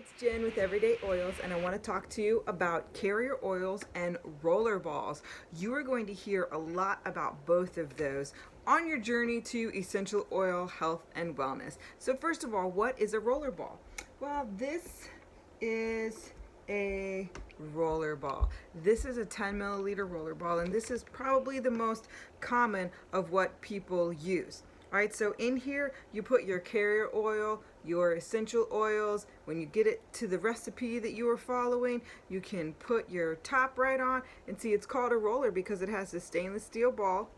it's Jen with Everyday Oils, and I want to talk to you about carrier oils and roller balls. You are going to hear a lot about both of those on your journey to essential oil health and wellness. So first of all, what is a roller ball? Well, this is a roller ball. This is a 10 milliliter roller ball, and this is probably the most common of what people use. All right, so in here you put your carrier oil, your essential oils. When you get it to the recipe that you are following, you can put your top right on, and see, it's called a roller because it has a stainless steel ball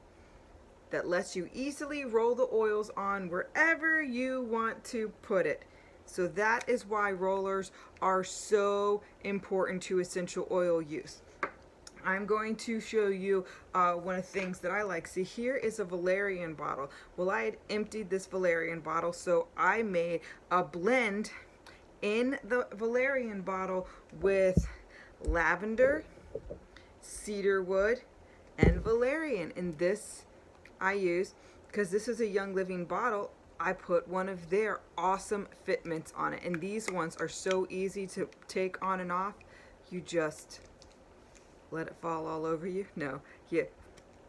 that lets you easily roll the oils on wherever you want to put it. So that is why rollers are so important to essential oil use. I'm going to show you one of the things that I like. See, here is a valerian bottle. Well, I had emptied this valerian bottle, so I made a blend in the valerian bottle with lavender, cedarwood, and valerian. And this I use because this is a Young Living bottle. I put one of their awesome fitments on it, and these ones are so easy to take on and off. You just let it fall all over you. No, you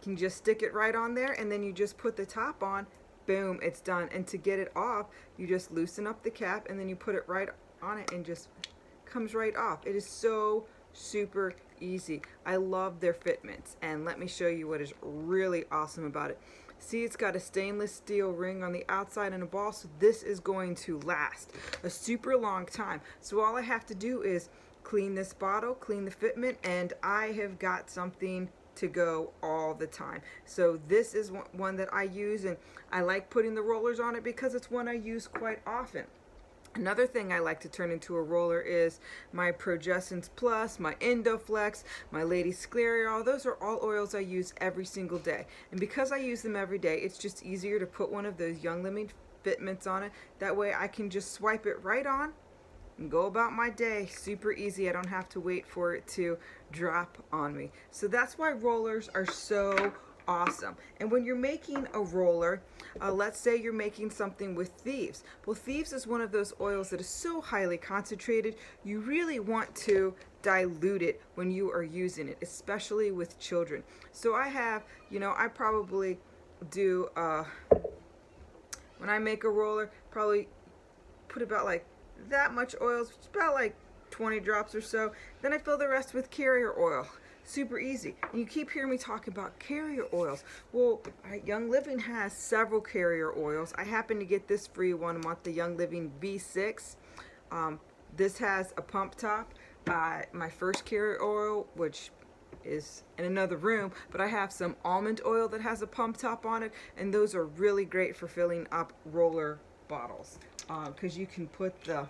can just stick it right on there, and then you just put the top on. Boom, it's done. And to get it off, you just loosen up the cap, and then you put it right on it, and just comes right off. It is so super easy. I love their fitments, and let me show you what is really awesome about it. See, it's got a stainless steel ring on the outside and a ball, so this is going to last a super long time. So all I have to do is clean this bottle, clean the fitment, and I have got something to go all the time. So this is one that I use, and I like putting the rollers on it because it's one I use quite often. Another thing I like to turn into a roller is my Progessence Plus, my Endoflex, my Lady Sclereol. Those are all oils I use every single day. And because I use them every day, it's just easier to put one of those Young Living fitments on it. That way I can just swipe it right on and go about my day. Super easy. I don't have to wait for it to drop on me. So that's why rollers are so awesome. And when you're making a roller, let's say you're making something with Thieves. Well, Thieves is one of those oils that is so highly concentrated, you really want to dilute it when you are using it, especially with children. So I have, I probably do, when I make a roller, probably put about like that much oil, which is about like 20 drops or so. Then I fill the rest with carrier oil. Super easy. And you keep hearing me talk about carrier oils. Well, Young Living has several carrier oils. I happen to get this free one. I'm on the Young Living V6. This has a pump top. My first carrier oil, which is in another room, but I have some almond oil that has a pump top on it, and those are really great for filling up roller bottles, because you can put the,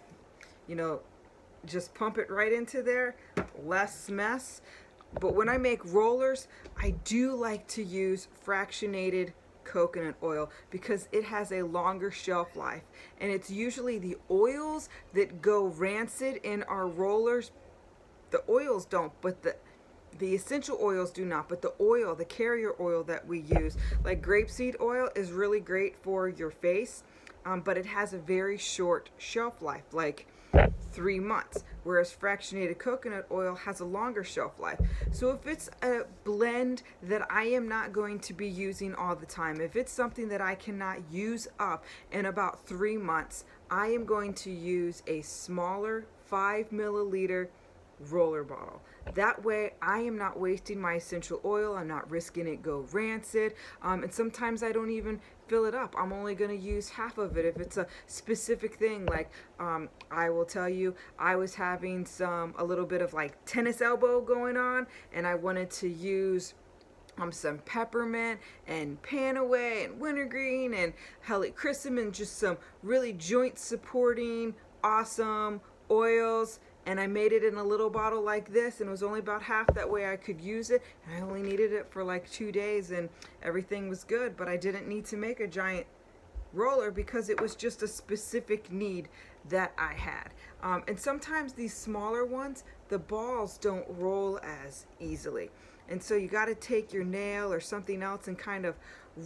just pump it right into there, less mess. But when I make rollers, I do like to use fractionated coconut oil because it has a longer shelf life, and it's usually the oils that go rancid in our rollers. The oils don't, but the essential oils do not, but the oil, the carrier oil that we use, like grapeseed oil, is really great for your face, but it has a very short shelf life, like 3 months, whereas fractionated coconut oil has a longer shelf life. So if it's a blend that I am not going to be using all the time, if it's something that I cannot use up in about 3 months, I am going to use a smaller 5 milliliter roller bottle. That way I am not wasting my essential oil. I'm not risking it go rancid, and sometimes I don't even fill it up. I'm only going to use half of it if it's a specific thing. Like I will tell you, I was having a little bit of like tennis elbow going on, and I wanted to use some peppermint and Panaway and wintergreen and helichrysum, just some really joint supporting awesome oils. And I made it in a little bottle like this, and it was only about half, that way I could use it. And I only needed it for like 2 days, and everything was good. But I didn't need to make a giant roller because it was just a specific need that I had. And sometimes these smaller ones, the balls don't roll as easily. And so you got to take your nail or something else and kind of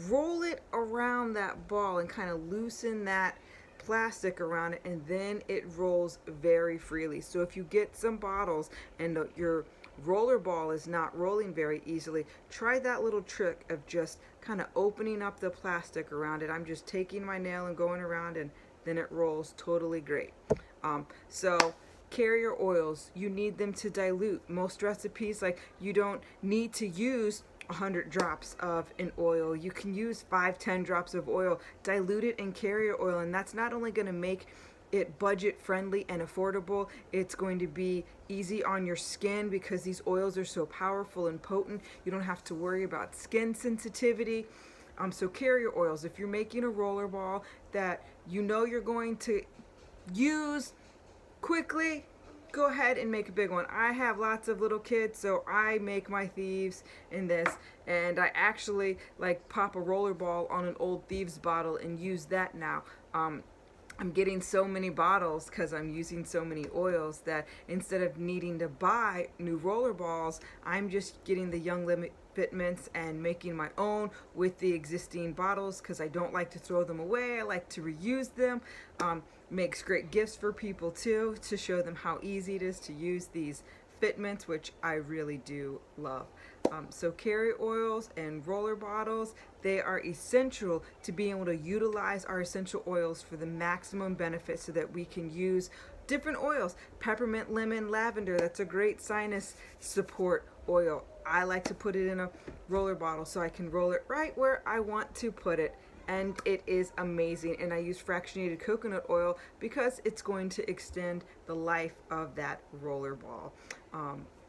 roll it around that ball and kind of loosen that plastic around it, and then it rolls very freely. So if you get some bottles and your roller ball is not rolling very easily, try that little trick of just kind of opening up the plastic around it. I'm just taking my nail and going around, and then it rolls totally great. So carrier oils, you need them to dilute. Most recipes, like, you don't need to use 100 drops of an oil. You can use 5-10 drops of oil, dilute it in carrier oil, and that's not only going to make it budget friendly and affordable, it's going to be easy on your skin because these oils are so powerful and potent. You don't have to worry about skin sensitivity. So carrier oils, if you're making a roller ball that you know you're going to use quickly, go ahead and make a big one. I have lots of little kids, so I make my thieves in this, and I actually like pop a roller ball on an old thieves bottle and use that now. I'm getting so many bottles because I'm using so many oils that instead of needing to buy new roller balls, I'm just getting the Young Living Fitments and making my own with the existing bottles because I don't like to throw them away. I like to reuse them. Makes great gifts for people too, to show them how easy it is to use these fitments, which I really do love. So carrier oils and roller bottles, they are essential to being able to utilize our essential oils for the maximum benefit so that we can use different oils. Peppermint, lemon, lavender, that's a great sinus support oil. I like to put it in a roller bottle so I can roll it right where I want to put it, and it is amazing. And I use fractionated coconut oil because it's going to extend the life of that roller ball.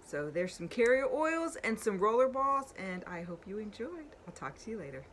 So there's some carrier oils and some roller balls, and I hope you enjoyed. I'll talk to you later.